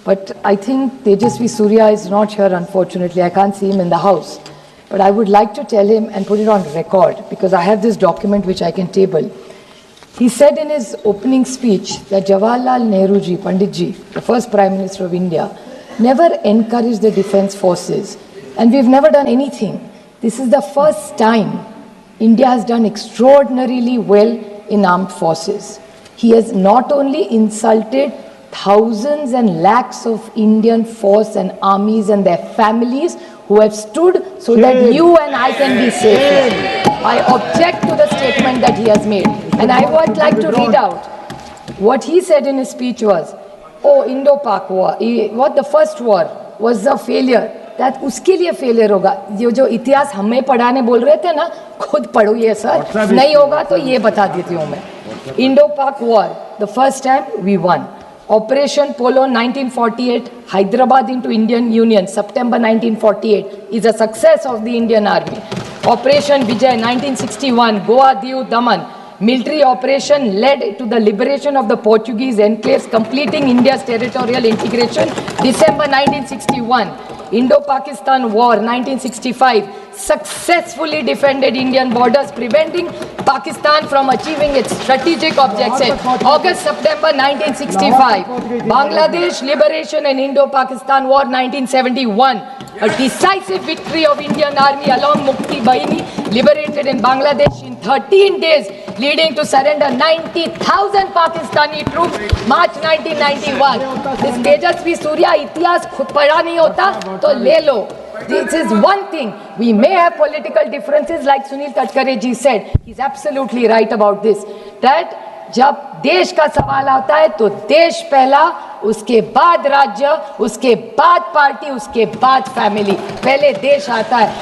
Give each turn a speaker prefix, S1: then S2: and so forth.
S1: But I think Tejasvi Surya is not here, unfortunately. I can't see him in the house. But I would like to tell him and put it on record, because I have this document which I can table. He said in his opening speech that Jawaharlal Nehru ji, Pandit ji, the first Prime Minister of India, never encouraged the defense forces. And we've never done anything. This is the first time India has done extraordinarily well in armed forces. He has not only insulted thousands and lakhs of Indian force and armies and their families who have stood so that you and I can be safe. I object to the statement that he has made. And I would like to read out what he said in his speech was, oh, Indo-Pak war, what the first war was a failure. That उसके लिए failure होगा. जो इतिहास हमें पढ़ाने बोल रहे थे ना, खुद पढ़ो ये सर, नहीं होगा तो ये बता देती हूँ मैं. Indo-Pak war, the first time we won. Operation Polo 1948, Hyderabad into Indian Union, September 1948, is a success of the Indian Army. Operation Vijay 1961, Goa, Diu, Daman, military operation led to the liberation of the Portuguese enclaves, completing India's territorial integration, December 1961. Indo-Pakistan War 1965 successfully defended Indian borders, preventing Pakistan from achieving its strategic objectives. August-September 1965, Bangladesh liberation and Indo-Pakistan War 1971, a decisive victory of Indian Army along Mukti Bahini, liberated in Bangladesh in 13 days, leading to surrender 90,000 Pakistani troops, March 1991. This Tejasvi Surya इतिहास खुद पढ़ा नहीं होता तो ले लो. This is one thing. We may have political differences, like Sunil Tadkare ji said. He's absolutely right about this. That जब देश का सवाल आता है तो देश पहला, उसके बाद राज्य, उसके बाद पार्टी, उसके बाद फैमिली. पहले देश आता है.